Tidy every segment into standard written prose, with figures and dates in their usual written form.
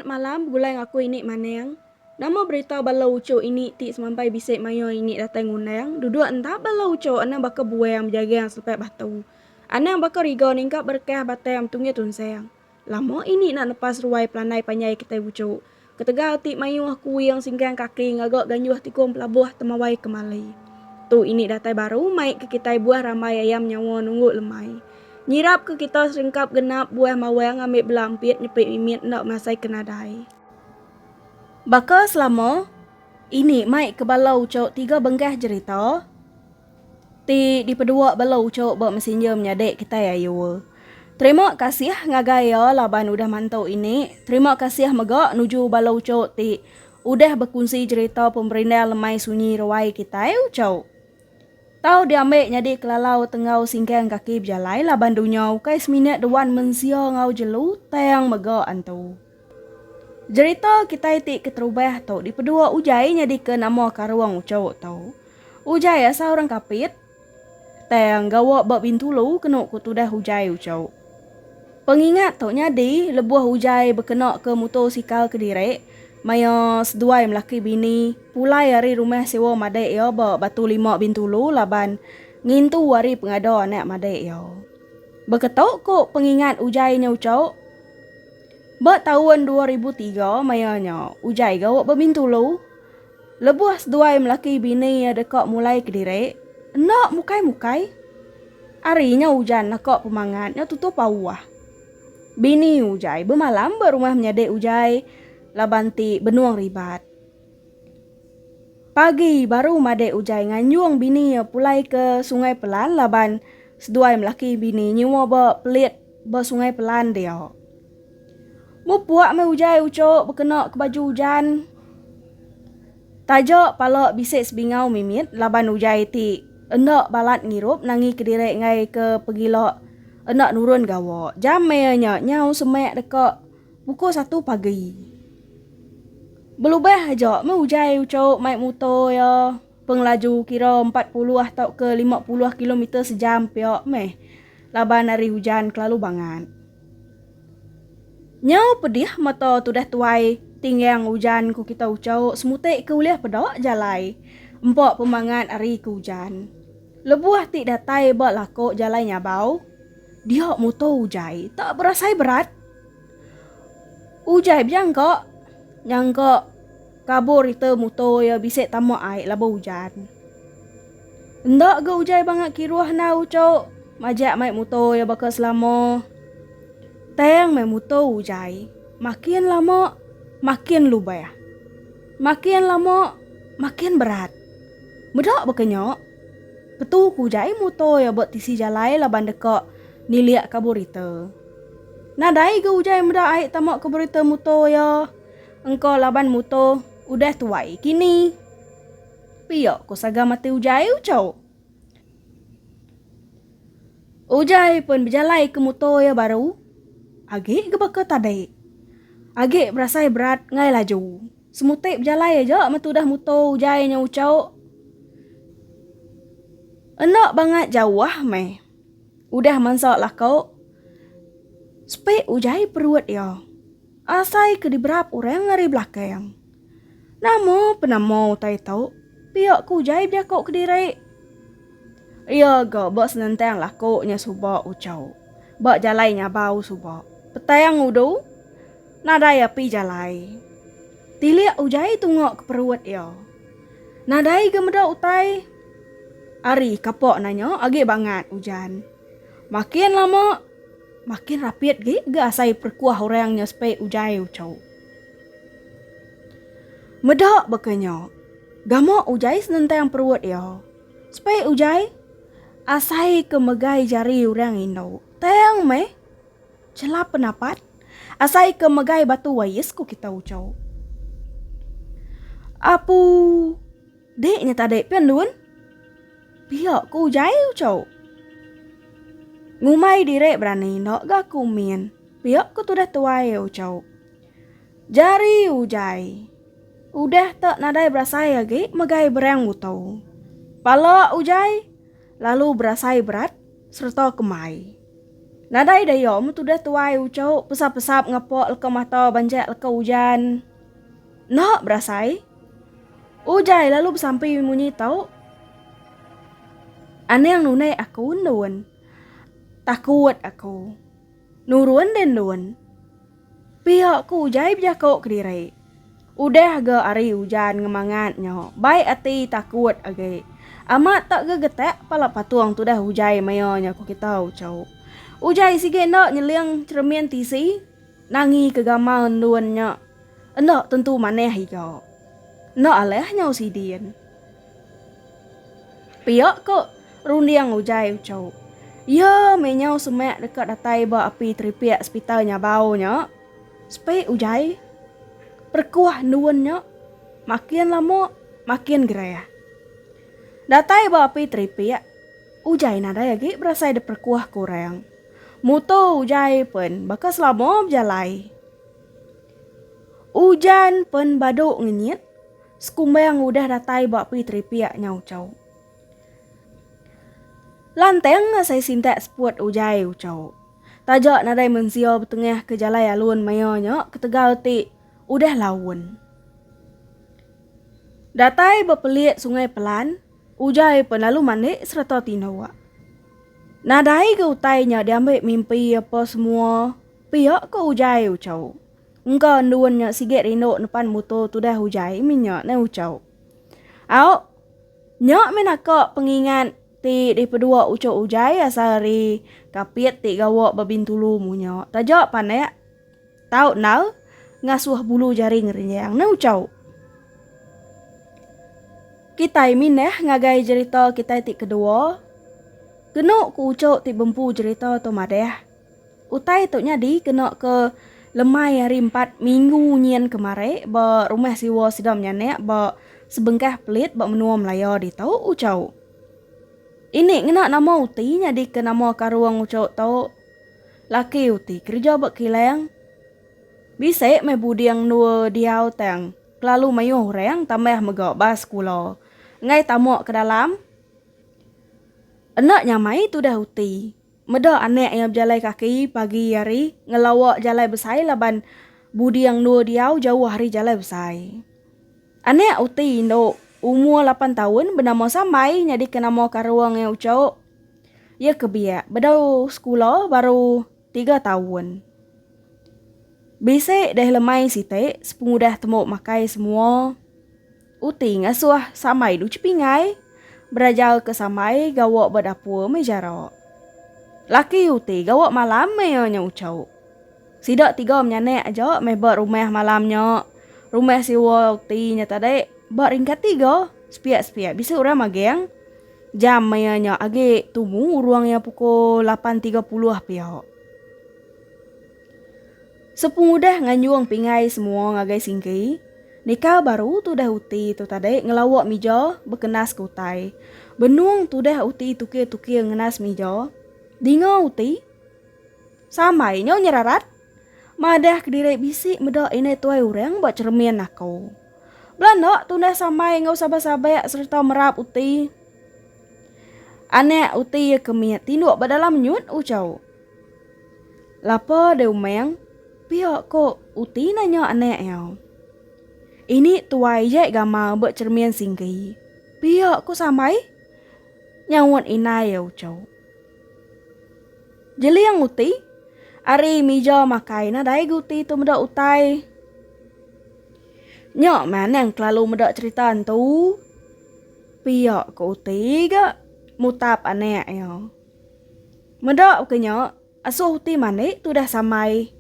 malam, gulai aku ini maneng. Nama berita balau uco ini ti sampai bisik mayo ini datang unang. Duduk entah balau uco ana baka buang menjaga yang sampai batu. Ana baka rigo ningkap berkah batem tungnya tunseng. Lama ini nak lepas ruai pelanai panyai kita uco. Ketegal ti mayu aku yang singgang kaki ngagak ganyuh tikum pelabuh temawai kemali. Tu ini datai baru maik ke kita buah ramai ayam nyawa nunggu lemai. Nyirap ke kita serengkap genap buah mawang ambil belampit nyepik mimit nak masai kenadai. Baka selama ini maik ke balau cok 3 benggah cerita. Di pedua balau cok buat messenger menyadek kita ya yo. Terima kasih ngagaya laban udah mantau ini. Terima kasih megak nuju balau cok ti udah berkongsi cerita pemerintah lemai sunyi rawai kita yo cok. Tahu diambil nyadi kelalau tengau singkang kaki berjalai laban dunyau kais minit dewan mensio ngau jelu tayang mega antu. Cerita kita itik keterubah tau di pedua ujai nyadi ke nama karuang ucau tau. Ujai asa orang kapit tayang gawa bak bintulu kenuk kutudah ujai ucau. Pengingat tau nyadi lebuah ujai berkenok ke motosikal Kediri. Maya seduai melaki bini pulai hari rumah sewa madai ya batu 5 bintulu laban ngintu hari pengada anak madai ya. Beketok kok pengingat ujai nya ucau. Tahun 2003 mayanya ujai gawak berbintulu. Lebuah seduai melaki bini ya dekat mulai Kediri. Enak mukai-mukai. Harinya hujan nakak pemangatnya tutup awah. Bini ujai bermalam berumah menyadek ujai. Labanti benuang ribat. Pagi baru madek ujai nganyuang bini ya pulai ke sungai pelan laban seduai melaki bini nyewa pelit sungai pelan dia. Mu puak me ujai ucok berkena ke baju hujan. Tajak palak bisik sebingau mimit laban ujai ti endak balat ngirup nangi Kediri ngai ke pegilok endak nurun gawa. Jam mayanya nyau semek dekat pukul 1 pagi. Belubah aja me ujai ucok maik motor ya penglaju kira 40 atau ke 50 km sejam piok meh laban hari hujan kelalu banget. Nyau pedih mata tudah tuai tinggang hujan ku kita ucok semutik ke uliah pedok jalai empok pemangat hari ke hujan. Lebuah ti datai bak lakok jalai nyabau. Dia motor ujai tak berasai berat. Ujai biang kok nyangka kabur itu motor ya bisik tamu air laba hujan. Ndak ke ujai banget kiruah na ucok. Majak maik motor ya bakal selama. Tayang maik motor ujai. Makin lama makin lubah. Makin lama makin berat. Medak bekenya. Betul ku ujai motor ya buat tisi jalai laban dekak niliak kabur itu. Nadai ke ujai medak air tamak kabur itu motor ya. Engkau laban motor udah tuai kini. Piok ku saga mati ujai ucau. Ujai pun berjalai ke motor ya baru. Agik ke baka tadai. Agik berasai berat ngai laju. Semutik berjalai aja matu dah motor ujai nya ucau. Enak banget jauh meh. Udah mansak lah kau. Spek ujai perut ya. Asai ke di berap orang ngari belakang. Namo penamo tai tau. Piak ku jai dia kau Kediri. Iya go bak senentang lah kau nya subak ucau. Bak jalai nya bau subak. Petayang udu. Nadai api jalai. Tiliak ujai tungok ke perut ya. Nadai gemeda utai. Ari kapok nanya agak banget hujan. Makin lama makin rapid ge asai perkuah orangnya spek ujai ucau. Medak bekenya. Gamok ujai senentang perut ya. Spek ujai asai ke megai jari orang indo. Tayang meh. Celap penapat. Asai ke megai batu wayis ku kita ucau. Apu deknya tadek pendun. Piak ku ujai ucau. Ngumai direk berani nak gak kumin. Piak ku tudah tuai ucau. Jari ujai. Udah tak nadai berasai lagi megai berang utau. Pala ujai. Lalu berasai berat serta kemai. Nadai dayom tu dah tuai ucau pesap-pesap ngapok leka mata banjak leka hujan. Nak berasai? Ujai lalu sampai munyi tau. Ane yang nunai aku nuan. Takut aku. Nuruan dan nuan. Pihak ku ujai berjakok kediri. Udah ge ari hujan ngemangatnya. Baik ati takut age. Amat tak gegetek pala patuang tu dah hujai mayonya ku kita ucau. Ujai sige nak nyeliang cermin tisi. Nangi kegamal nuannya. Nak tentu maneh hijau. Nak alehnya usidien. Piak ko rundiang ujai ucau. Ya menyau semek dekat datai ba api tripiak hospitalnya baunya. Supaya ujai. Perkuah nuannya. Makin lama makin geraya. Datai ba api tripiak. Ujai nada lagi berasa ada perkuah kurang. Muto ujai pun bakas lama berjalai. Hujan pun baduk ngenyit. Sekumbang udah datai ba api tripiak nyaucau. Lanteng saya sintak sport ujai ucau. Tajak nadai mensio betengah ke jalai alun mayonya ketegal ti udah lawan. Datai berpelit sungai pelan. Ujai pun lalu manik serta tinawa. Nadai ke utainya diambil mimpi apa semua. Pihak ke ujai ucau. Engkau nuannya siget rinok depan motor tu dah ujai minyak na ucau. Au, nyak menakak pengingat ti di pedua ucau ujai asari kapit ti gawak babintulu munyak. Tajak panek. Tau nal ngasuh bulu jaring renyang na ucau. Kita mineh ngagai cerita kita ti kedua. Kena ku ucok ti bempu cerita tu madeh. Utai tu nyadi kena ke lemai hari 4 minggu nyen kemare ba rumah siwa sidam nyanek ba sebengkah pelit ba menua Melaya di tau ucau. Ini ngena nama uti nyadi ke nama karuang ucok tau. Laki uti kerja ba kileng. Bisa me budiang nua diau tang. Lalu mayuh reng tambah megak bas kula. Ngai tamok ke dalam. Enak nyamai tu dah uti. Meda anek yang berjalai kaki pagi hari. Ngelawak jalai besai laban budi yang dua diau jauh hari jalai besai. Anek uti no umur 8 tahun bernama Samai. Jadi ke nama karuang yang ucap. Ya kebiak. Bedau sekolah baru 3 tahun. Bisa dah lemai sitek. Sepengudah temuk makai semua. Uti ngasuh Samai du cepingai. Berajal ke Samai gawak berdapur mejarok. Laki uti gawak malam meyonya ucau. Sidak 3 menyanek aja mebat rumah malamnya. Rumah siwa uti nyata dek. Bak ringkat 3. Sepiak-sepiak bisa orang mageng. Jam meyonya agi tumu ruangnya pukul 8.30 pihak. Sepengudah nganyuang pingai semua ngagai singki. Nikah baru tu dah uti tu tadi ngelawak mija berkenas ke utai. Benuang tu dah uti tukir-tukir ngenas mija. Dinga uti. Samai nyo nyerarat. Madah kediri bisik medak ini tuai orang buat cermin aku. Belanda tu dah samai ngau sabar-sabar serta merap uti. Anek uti ya kemiat tinduk badalam nyut ucau. Lapa de umeng. Pihak kok uti nanya anek yau. Ini tuai jek gama buat cermin singgi. Pihak ku samai. Nyawon inai ya ucau. Jeli yang uti. Ari mija makai na dai guti tu medak utai. Nyok mana yang kelalu medak cerita tu. Pihak ku uti ga mutap anek ya. Medak ke nyok. Asuh uti manik tu dah samai.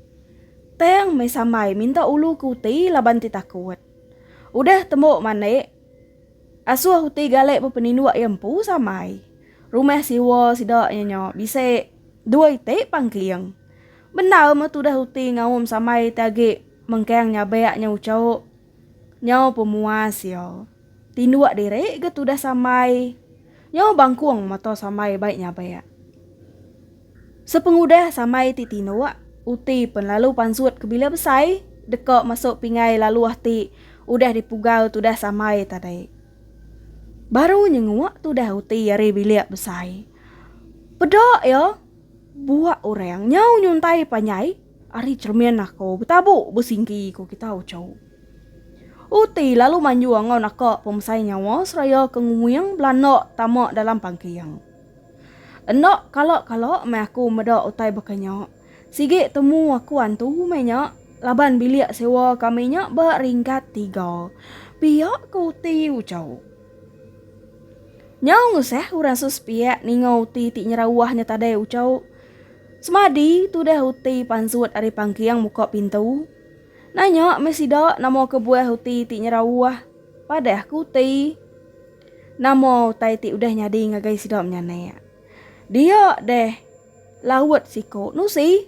Teng me samai minta ulu ku uti laban ti takut. Udah temuk manik. Asuh uti galek pepeninduak yempu samai. Rumah siwa sidaknya nyok. Bisa 2 itik pangkiang. Benar mah tu dah uti ngawum samai tagi mengkeng nyabeknya ucau. Nyau pemuas yo. Tinduak diri ke tu dah samai. Nyau bangkuang mata samai baik nyabek. Sepengudah samai ti tinduak. Uti pun lalu pansut ke bila besai. Dekak masuk pingai lalu ahti. Udah dipugal tu dah samai tadi. Baru nyenguak tu dah uti yari bilik besai. Pedak ya. buat orang nyau nyuntai panyai, ari cermin aku betabu besingki ko kita ucau. Uti lalu manju ngau nakak pemasai nyawa seraya kengumuyang belanok tamak dalam pangkiang. Enok kalau me aku medok utai bakanya. Sige temu aku antu menya laban bilik sewa kaminya beringkat 3. Pihak ku uti ucau. Nyau nguseh urang suspiak ningau uti ti nyerawahnya tadai ucau. Semadi tu dah uti pansut ari pangkiang muka pintu. Nanya mesida namo kebuah uti ti nyerawah. Padah ku uti. Namo utai ti udah nyadi ngagai sidok menyanek. Dia deh lawat siko nusi.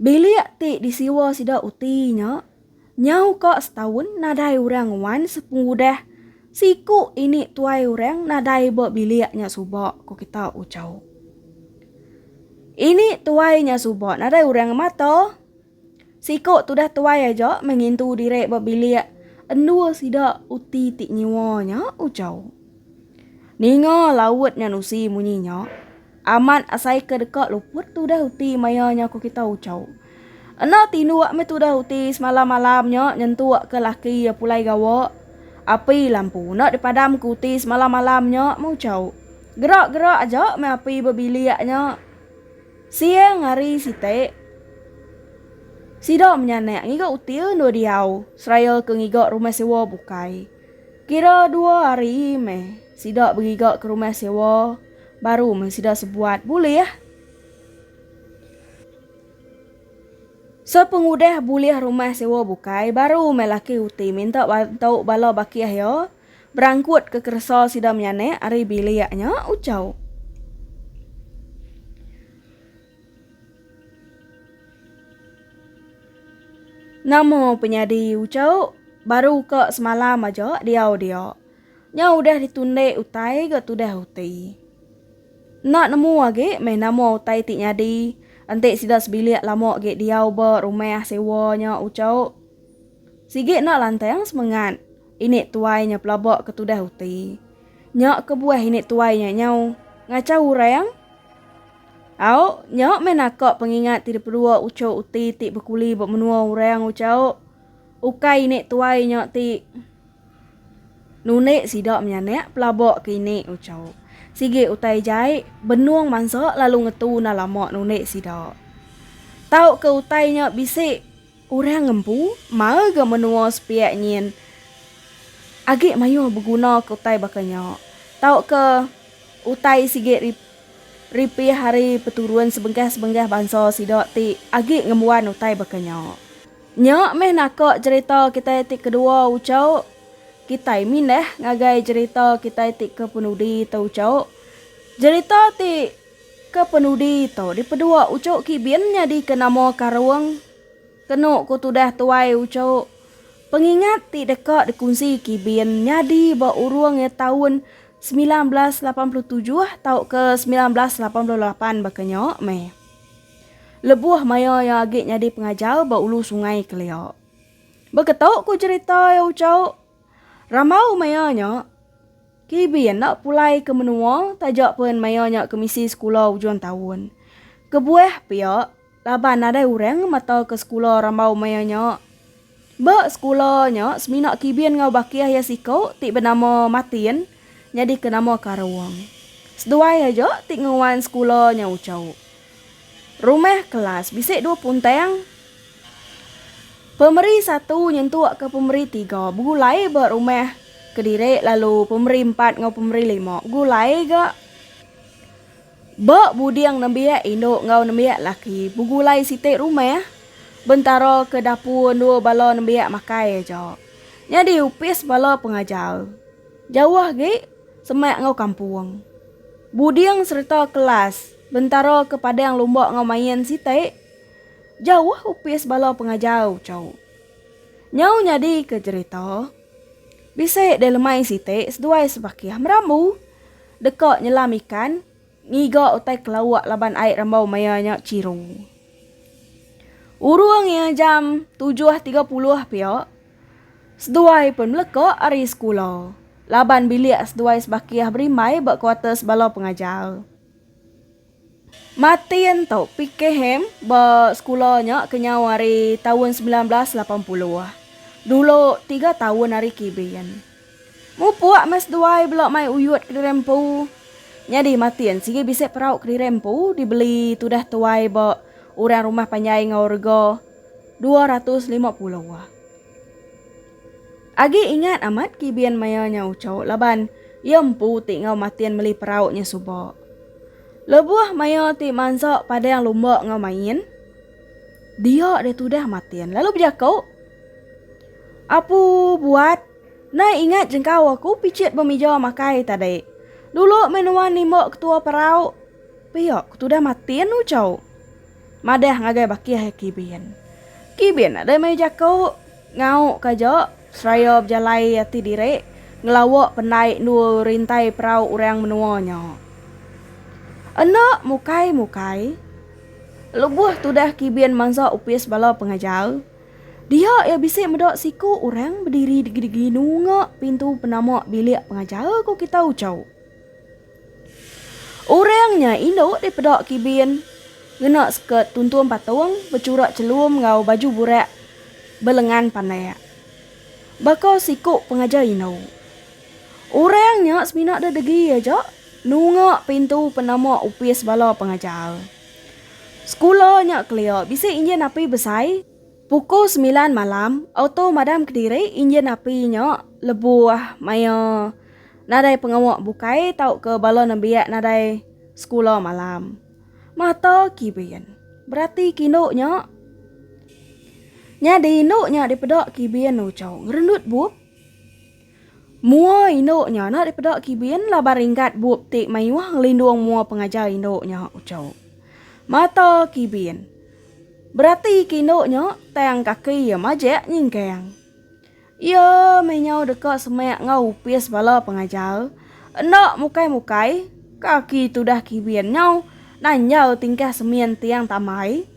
Bilik ti disiwa sidok uti nyau kok setahun nadai urang wan sepengudah. Siku ini tuai urang nadai bo biliknya subak ko kita ucau. Ini tuainya subak nadai urang mata. Siku tu dah tuai aja mengintu direk bo bilik. Endua sidok uti ti nyiwanya ucau. Ninga lawatnya nusi munyinya. Aman asai ke dekat luput tu dah uti mayanya ko kita ucau. Enak tinuak me tu dah uti semalam-malamnya nyentuak ke laki ya pulai gawak. Api lampu nak dipadam kuti semalam-malamnya mau ucau. Gerak-gerak aja me api berbiliaknya. Siang hari site. Sidok menyanek ngigak uti no diau. Seraya ke ngigak rumah sewa bukai. Kira 2 hari me. Sidok berigak ke rumah sewa. Baru me sidok sebuat boleh ya. Sepengudah boleh rumah sewa bukai. Baru me laki uti minta bantu bala bakiah ya. Berangkut ke kersa sidok menyanek hari biliaknya ucau. Namo penyadi ucau. Baru ke semalam aja dia. Nya udah ditundek utai ke tu dah uti. Nak nemu lagi me namo utai ti nyadi. Antek sidak sebilik lama ge dia ba rumah sewanya ucau. Sige nak lantang semangat. Ini tuainya pelabak ke tu dah uti. Nyak kebuah ini tuainya nyau. Ngacau urang. Au, nyak menakak pengingat tidak berdua ucau uti ti berkuli buat menua urang ucau. Ukai ini tuai nyak ti. Nunek sidak menyanek pelabak ke ini ucau. Sige utai jai benuang mansa lalu ngetu na lama nunek sidak. Tau ke utai nyak bisik. Urang ngempu mau ke menua sepiak nyin. Agak mayu berguna ke utai bakanya. Tau ke utai sige ripi hari peturuan sebengkah bangsa sidok ti agak ngemuan utai bakanya. Nyak meh nakak cerita kita ti kedua ucau. Kita mindah ngagai cerita kita ti ke penudi tau ucau. Cerita ti ke penudi tau di pedua ucau kibiannya di kenamo karawang. Kenuk ku tudah tuai ucau. Pengingat ti dekat dikunci kibian nyadi ba uruang ya tahun 1987 tau ke 1988 bakanya meh. Lebuah maya yang agak nyadi pengajar ba ulu sungai kelio. Beketok ku cerita ya ucau. Ramau mayanya. Kibian nak pulai ke menua tajak pun mayanya ke misi sekolah ujuan tahun. Kebuah pihak laban ada urang mata ke sekolah ramau mayanya. Ba sekolahnya seminak kibian ngau bakiah ya sikau ti bernama Matin. Jadi ke nama Karawang. Seduai aja ti ngawan sekolahnya ucau. Rumah kelas bisik 2 puntang. Pemeri 1 nyentuak ke pemeri 3. Begulai berumah kediri lalu pemeri 4 ngau pemeri 5. Begulai gak. Bak budiang nembiak induk ngau nembiak laki. Begulai sitik rumah. Bentara ke dapur 2 bala nembiak makai aja. Jadi upis bala pengajar. Jauh ge semak ngau kampung. Budiang serta kelas. Bentara ke padang lombok ngau main sitik. Jauh upis bala pengajar ucau. Nyau nyadi ke cerita. Bisik dalemai sitik seduai sebakiah meramu. Dekak nyelam ikan. Ngiga utai kelawak laban air rambau mayanya ciru. Uruangnya jam 7.30 pihak. Seduai pun melekak hari sekolah. Laban bilik seduai sebakiah berimai bak kuatas bala pengajar. Matien tau PKM ba sekolahnya kenyawari tahun 1980. Dulu 3 tahun hari kibian. Mu puak mas duai belok mai uyut ke rempu. Nyadi matien sige bisa perau ke rempu dibeli tudah tuai ba orang rumah panjai ngau 250. Agi ingat amat kibian mayanya ucau laban yempu tinggal matien meli perauknya subo. Lebuah mayo ti mansok pada yang lumbok ngau main. Dia dia tudah matien. Lalu berjakau. Apu buat. Nah ingat jengkau aku picit pemijo makai tadi. Dulu menuan nimok ketua perau. Piyok tudah matien ucau. Madah ngagai bakia kibian. Kibian ada mayo jakau. Ngau kajo. Seraya berjalai hati diri. Ngelawak pendai nu rintai perau orang menuanya. Enak mukai. Lebuh tudah kibian mangsa upis bala pengajar. Dia ya bisa medok siku orang berdiri di nunga pintu penamak bilik pengajar ko kita ucau. Orangnya indo di pedok kibian. Ngena sket tuntuan patung bercurak celum ngau baju burak belengan pandai. Bako siku pengajar indo. Orangnya seminak dah degi aja. Nunga pintu penama upis bala pengajar. Sekolahnya clear, bisa injen api besai. Pukul 9 malam, auto madam Kediri injen apinya lebuah maya. Nadai pengawak bukai tau ke bala nabiak nadai sekolah malam. Mata kibian. Berarti kinoknya. Nyadi inoknya di pedok kibian ucau. Ngerendut bup. Mua indoknya nak daripada kibian labar ringkat buat tik mayuah ngelindung mua pengajar indoknya ucau. Mata kibian. Berarti indoknya tayang kaki ya majek nyingkeng. Ya menyau dekat semak ngau pias bala pengajar. Enak mukai kaki tu dah kibian nyau nanyau tingkah semian tiang tamai.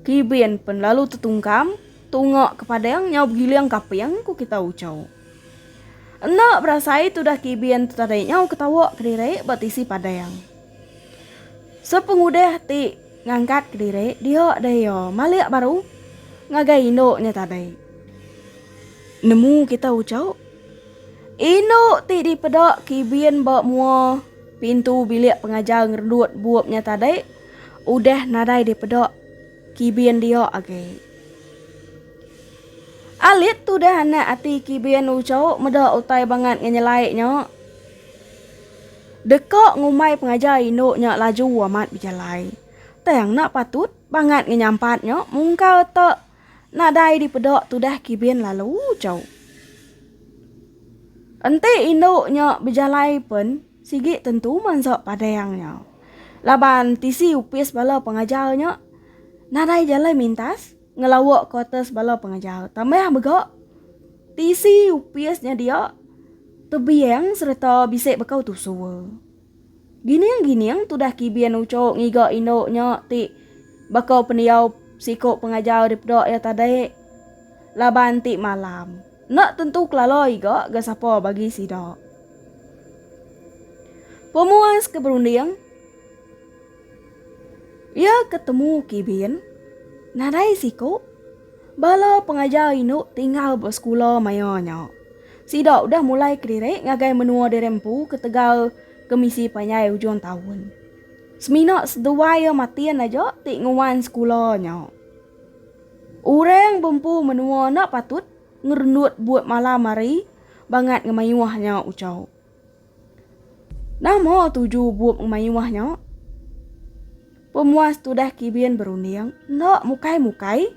Kibian pun lalu tertungkam tungok kepada yang nyau giliang kapiang ku kita ucau. Enak berasai tu dah kibian tu tadi nyau ketawa kediri batisi pada yang. Sepengudah ti ngangkat kediri dia yo malik baru ngagai indoknya tadi. Nemu kita ucau. Indok ti di pedok kibian bak mua pintu bilik pengajar ngerdut buapnya tadi. Udah nadai di pedok kibian dia agai. Alit tu dah anak ati kibian ucau meda utai banget ngenyelaiknya. Dekok ngumai pengajar indoknya laju amat berjalai. Tayang nak patut banget ngenyampatnya mungkau tak nadai di pedok tu dah kibian lalu ucau. Ente indoknya berjalai pun sigit tentu mansok padayangnya. Laban tisi upis bala pengajarnya nadai jalan mintas. Ngelawak ke atas bala pengajar. Tambah begak. Tisi upiasnya dia. Tebiang serta bisik bekau tu suwa. Gini yang tu dah kibian ucok ngiga indoknya ti. Bakau pendiau sikok pengajar di pedok ya tadi. Laban ti malam. Nak tentu kelaloi gak siapa bagi sidak. Pemuas keberundiang. Ya ketemu kibian. Nadai siku, bala pengajar induk tinggal bersekolah mayanya. Sidak udah mulai kediri ngagai menua derempu ke Tegal Komisi Panyai ujung tahun. Seminak sedua ya matian aja tik nguan sekolahnya. Orang bempu menua nak patut ngerendut buat malam hari banget ngemayuahnya ucau. Nama tuju buat ngemayuahnya. Pemuas tu dah kibian berunding. Nak mukai.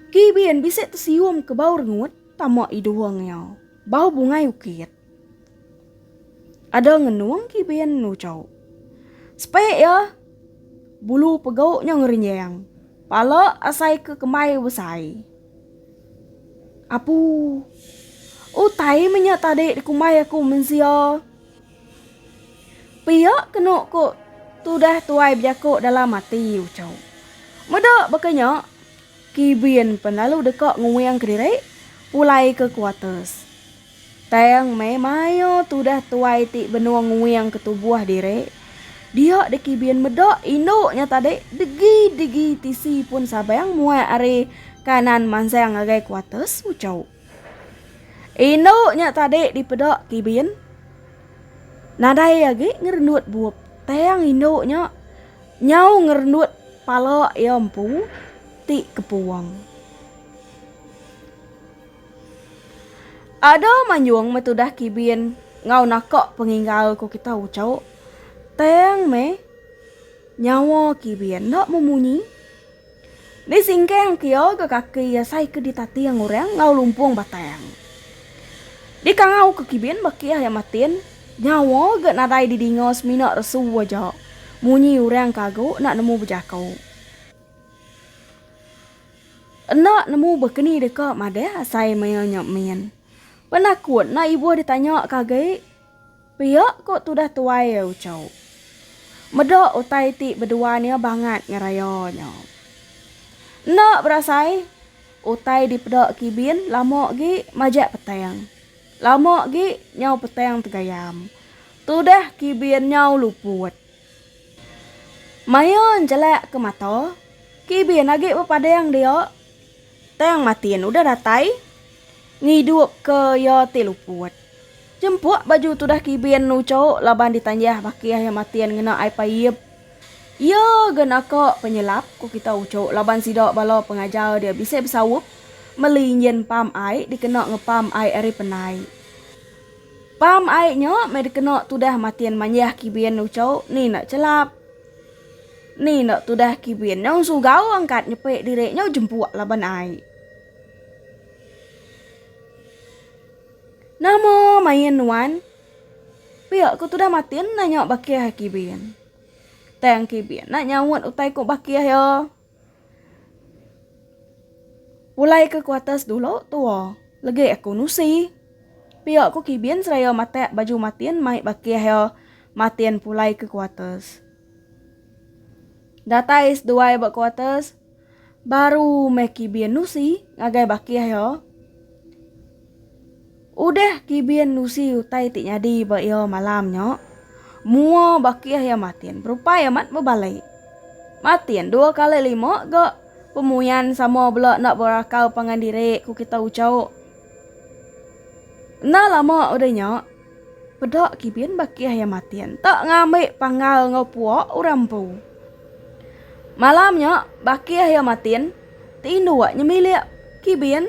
Kibian bisa tersium ke bau rengut. Tamak iduangnya. Bau bunga ukit. Ada ngenuang kibian nucau. Sepek ya. Bulu pegauknya ngerinyang. Pala asai ke kemai besai. Apu. Utai minyak tadi di kumai aku mensia. Pihak kena kok. Tu dah tuai berjakuk dalam mati ucau. Medak bakanya. Kibian pun lalu dekat nguyang kediri. Pulai ke kuartus. Tayang mayo tu dah tuai tik benua nguyang ketubuh diri. Dia dekibian medok induknya tadi degi tisi pun sabang muai are kanan mansang agai kuates ucau. Induknya tadi dipedok kibian. Nadai lagi ngerendut buap. Tayang induknya nyau ngerendut pala empu ti kepuang. Ada manjuang metudah kibian ngau nakok penginggal ko kita ucau. Teng me nyawa kibian nak memunyi. Di singkeng kio ke kaki ya sai ke ditati yang orang ngau lumpung batang. Di kangau ke kibian bakia ya matin nyawa gak nadai di dingos minak resu wajak. Munyi orang kago nak nemu bejakau. Nak nemu bekeni deka made sai mayo nyok mian. Penakut na ibu ditanya kagai, pihak kok tu dah tuai ya ucau. Medok utai ti berdua ni banget ngerayonya. Nak berasai, utai di pedok kibin lama gi majak petang. Lama gi nyau petang tegayam. Tu dah kibin nyau luput. Mayon jelek ke mata, kibin lagi berpadang dia. Tang matiin udah datai. Ngidup ke yo teluput. Jempuk baju tu dah kibian nuco laban ditanjah bakiah yang matian ngena ai payip. Yo gena kok penyelap ku kita uco laban sidok balo pengajar dia bisa bersawup melinyen pam ai dikena ngepam ai ari penai. Pam ai nyo me dikena tu dah matian manjah kibian nuco ni nak celap. Ni nak tu dah kibian nyong sugau angkat nyepek direk nyo jempuk laban ai. Namo main nuan. Pihak ku tu dah matiin nanya bakiah kibian. Tang kibian nak nyawut utai ku bakiah yo. Pulai ke kuatas dulu tua. Lagi aku nusi. Pihak ku kibian seraya mate baju matiin mai bakiah yo. Matiin pulai ke kuatas. Datais dua bak kuatas. Baru me kibian nusi ngagai bakiah yo. Udah kibian nusi utai ti nyadi ba yo malamnya. Mua bakiah ya matiin berupaya mat bebalai. Matiin 2 kali 5 gak pemuyan sama belak nak berakal pangandirek ku kita ucau. Nah lama udahnya. Pedok kibian bakiah ya matiin. Tak ngambil panggal ngopuak urampu. Malamnya bakiah ya matiin. Tindu nyemilik kibian.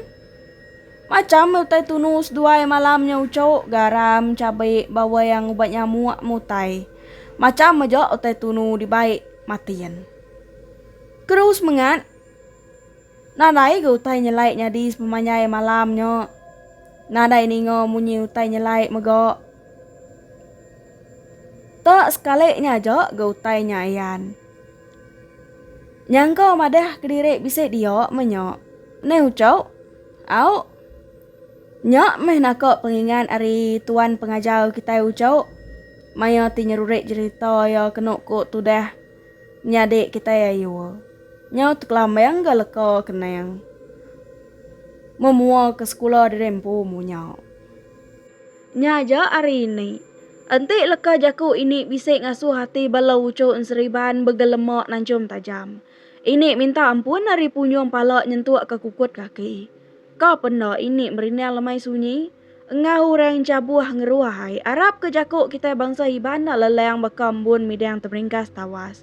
Macam utai tunus 2 malamnya ucau garam, cabai, bawang, ubat nyamuk, mutai. Macam aja utai tunu di baik matian. Terus mengat. Nadai ke utai nyelai nyadi pemanyai malamnya. Nadai ningo munyi utai nyelai megok. Tak sekalinya aja ke utai nyayan. Nyangkau madah kedirek bisa dia menyok. Ne ucau. Au. Nyak meh nakok pengingan ari tuan pengajar kita ucau. Maya ti nyerurek cerita ya kenok ko tu dah nyadek kita ya yo. Nyau teklambang galeko kenang. Memua ke sekolah di rempu munyau. Nyaja hari ini. Enti leka jaku ini bisa ngasuh hati balau ucau enseriban begelemak nancum tajam. Ini minta ampun hari punyong palak nyentuak ke kukut kaki. Kau pernah ini merinia lemai sunyi. Engau orang cabuah ngeruahai. Arab ke jakuk kita bangsa hibana leleng bakambun midang terringkas tawas.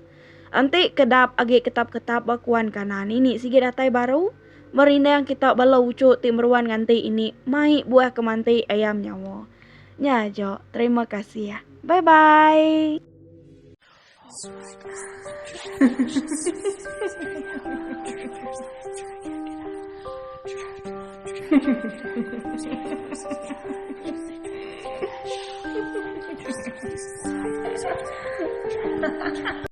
Antik kedap agi ketap-ketap bakuan kanan ini sige datai baru. Merindang kita balau ucuk timruan nganti ini. Mai buah kemanti ayam nyawa. Nyajo, terima kasih ya. Bye-bye.